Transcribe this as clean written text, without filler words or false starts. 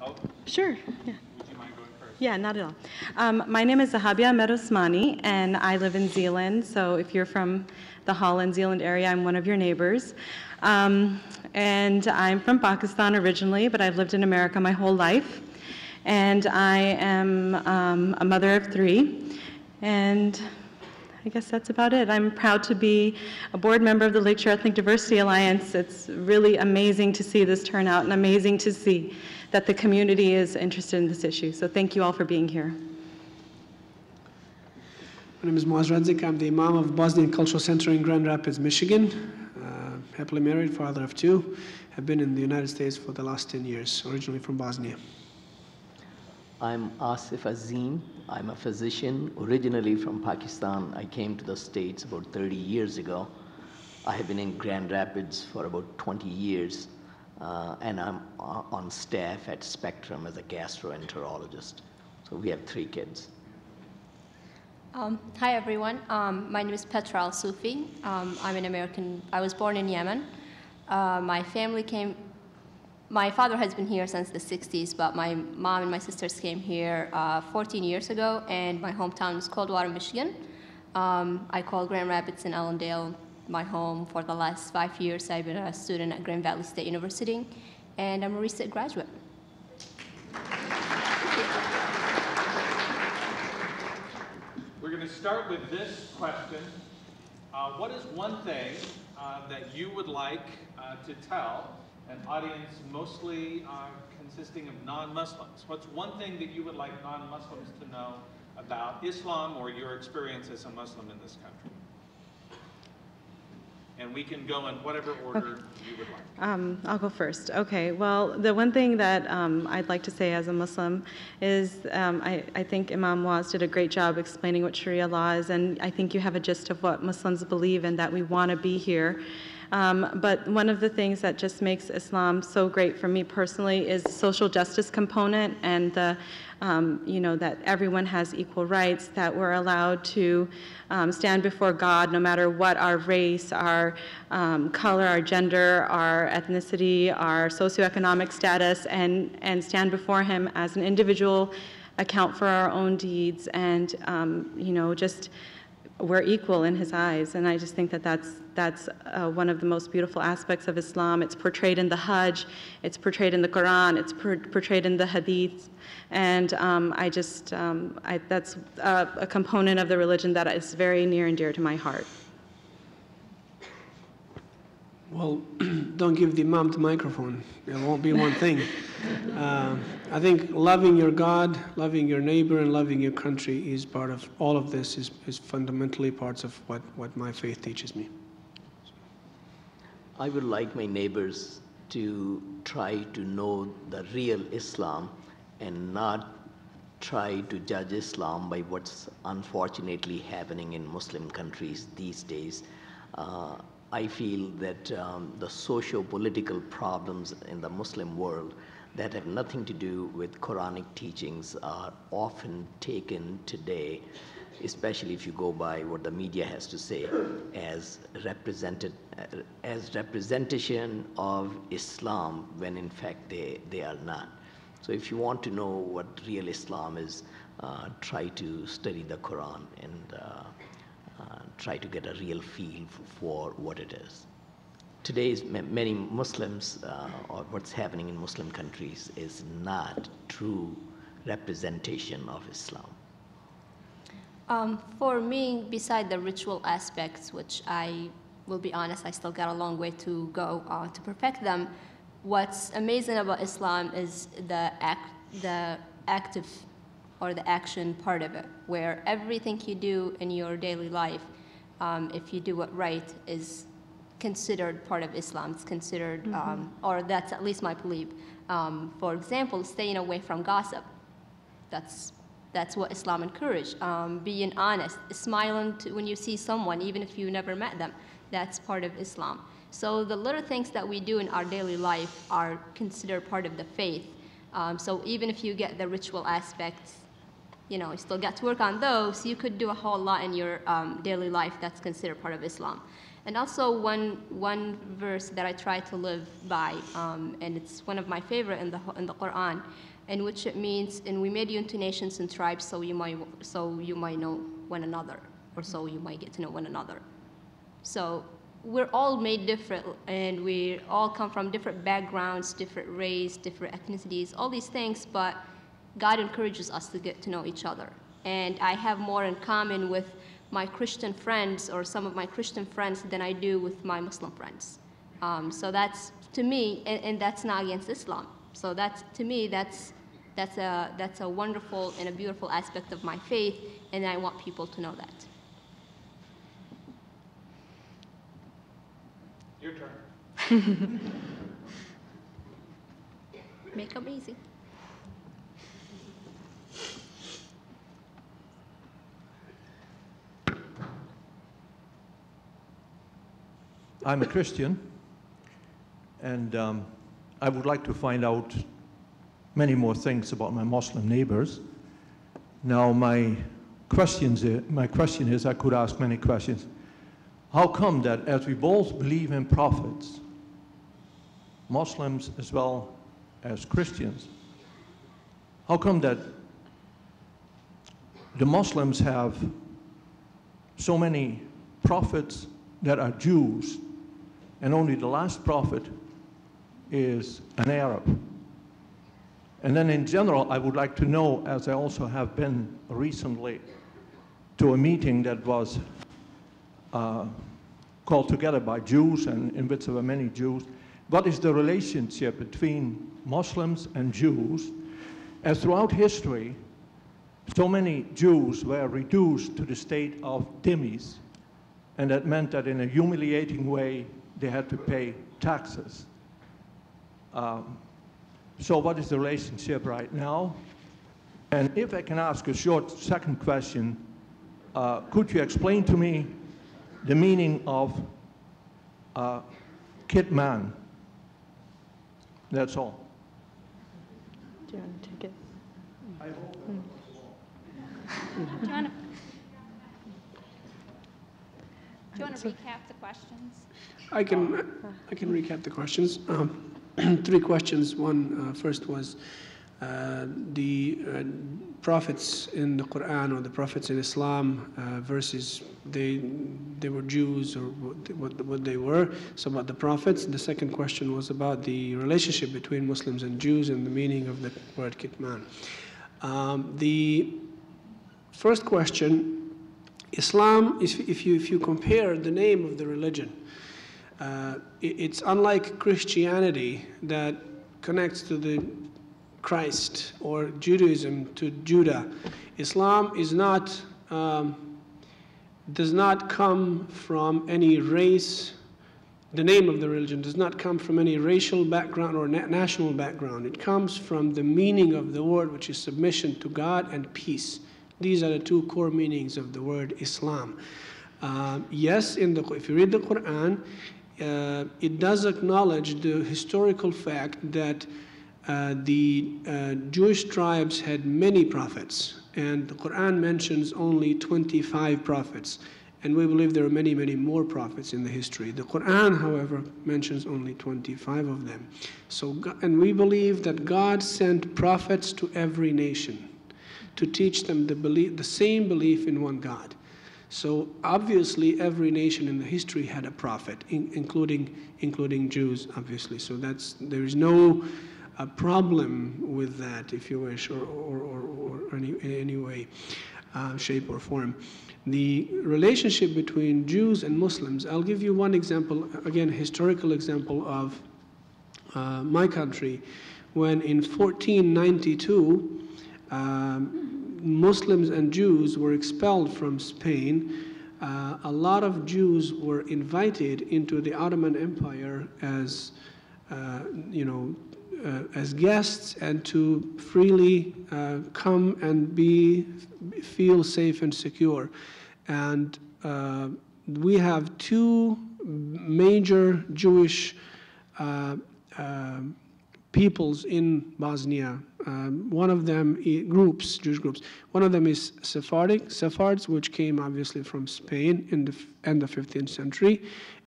Oh, Sure. Yeah. would you mind going first? Yeah, not at all. My name is Zahabia Ahmed Osmani, and I live in Zeeland. So if you're from the Holland, Zeeland area, I'm one of your neighbors. And I'm from Pakistan originally, but I've lived in America my whole life. And I am a mother of three. And I guess that's about it. I'm proud to be a board member of the Lakeshore Ethnic Diversity Alliance. It's really amazing to see this turnout and amazing to see that the community is interested in this issue. So thank you all for being here. My name is Moaz Radzik. I'm the Imam of Bosnian Cultural Center in Grand Rapids, Michigan. Happily married, father of two. Have been in the United States for the last 10 years, originally from Bosnia. I'm Asif Azim. I'm a physician, originally from Pakistan. I came to the States about 30 years ago. I have been in Grand Rapids for about 20 years, and I'm on staff at Spectrum as a gastroenterologist. So we have 3 kids. Hi everyone, my name is Petra Al-Sufi. I'm an American. I was born in Yemen. My father has been here since the 60s, but my mom and my sisters came here 14 years ago, and my hometown is Coldwater, Michigan. I call Grand Rapids and Allendale my home for the last 5 years. I've been a student at Grand Valley State University, and I'm a recent graduate. We're going to start with this question. What is one thing that you would like to tell an audience mostly consisting of non-Muslims? What's one thing that you would like non-Muslims to know about Islam or your experience as a Muslim in this country? And we can go in whatever order you would like. I'll go first. Okay, well, the one thing that I'd like to say as a Muslim is I think Imam Moaz did a great job explaining what Sharia law is, and I think you have a gist of what Muslims believe and that we want to be here. But one of the things that just makes Islam so great for me personally is the social justice component, and the, that everyone has equal rights, that we're allowed to stand before God no matter what our race, our color, our gender, our ethnicity, our socioeconomic status, and stand before Him as an individual, account for our own deeds, and just we're equal in His eyes. And I just think that that's one of the most beautiful aspects of Islam. It's portrayed in the Hajj, it's portrayed in the Quran, it's portrayed in the Hadith, and that's a component of the religion that is very near and dear to my heart. Well, don't give the Imam the microphone. It won't be one thing. I think loving your God, loving your neighbor, and loving your country is part of all of this, is fundamentally parts of what my faith teaches me. I would like my neighbors to try to know the real Islam and not try to judge Islam by what's unfortunately happening in Muslim countries these days. I feel that the socio-political problems in the Muslim world that have nothing to do with Quranic teachings are often taken today, especially if you go by what the media has to say, as representation of Islam, when in fact they are not. So if you want to know what real Islam is, try to study the Quran and try to get a real feel for what it is. Today's many Muslims, or what's happening in Muslim countries, is not true representation of Islam. For me, beside the ritual aspects, which I will be honest, I still got a long way to go to perfect them, what's amazing about Islam is the active or the action part of it, where everything you do in your daily life, if you do it right, is considered part of Islam. It's considered, or that's at least my belief. For example, staying away from gossip. That's what Islam encouraged. Being honest, smiling when you see someone, even if you never met them. That's part of Islam. So the little things that we do in our daily life are considered part of the faith. So even if you get the ritual aspects, you still got to work on those, you could do a whole lot in your daily life that's considered part of Islam. And also one verse that I try to live by, and it's one of my favorite in the Quran, in which it means, and we made you into nations and tribes so you might know one another, or so you might get to know one another. So we're all made different, and we all come from different backgrounds, different race, different ethnicities, all these things, but God encourages us to get to know each other. And I have more in common with my Christian friends, or some of my Christian friends, than I do with my Muslim friends. So that's, to me, and that's not against Islam. So that's, to me, that's a wonderful and a beautiful aspect of my faith, and I want people to know that. Your turn. Make them easy. I'm a Christian, and I would like to find out many more things about my Muslim neighbors. Now, my question is, I could ask many questions. How come that as we both believe in prophets, Muslims as well as Christians, how come that the Muslims have so many prophets that are Jews, and only the last prophet is an Arab? And then in general, I would like to know, as I also have been recently to a meeting that was called together by Jews and in which there were many Jews, what is the relationship between Muslims and Jews, as throughout history, so many Jews were reduced to the state of dhimmis, and that meant that in a humiliating way, they had to pay taxes. So what is the relationship right now? And if I can ask a short second question, could you explain to me the meaning of kitman? That's all. Do you want to take it? Do you want to recap the questions? I can recap the questions. 3 questions. First was the prophets in the Quran, or the prophets in Islam, versus they were Jews, or what they were. So about the prophets. The second question was about the relationship between Muslims and Jews and the meaning of the word kitman. The first question, Islam, if you compare the name of the religion, it's unlike Christianity that connects to the Christ, or Judaism to Judah. Islam is not, does not come from any race. The name of the religion does not come from any racial background or national background. It comes from the meaning of the word, which is submission to God and peace. These are the 2 core meanings of the word Islam. Yes, if you read the Quran, it does acknowledge the historical fact that the Jewish tribes had many prophets, and the Quran mentions only 25 prophets, and we believe there are many, many more prophets in the history. The Quran, however, mentions only 25 of them. And we believe that God sent prophets to every nation to teach them the same belief in one God. So obviously every nation in the history had a prophet, including Jews, obviously. So there is no problem with that, if you wish, or in any way, shape or form. The relationship between Jews and Muslims, I'll give you one example, again, a historical example of my country. When in 1492, Muslims and Jews were expelled from Spain, a lot of Jews were invited into the Ottoman Empire as guests, and to freely come and feel safe and secure. And we have 2 major Jewish peoples in Bosnia. One of them, groups, Jewish groups. One of them is Sephards, which came obviously from Spain in the end of 15th century.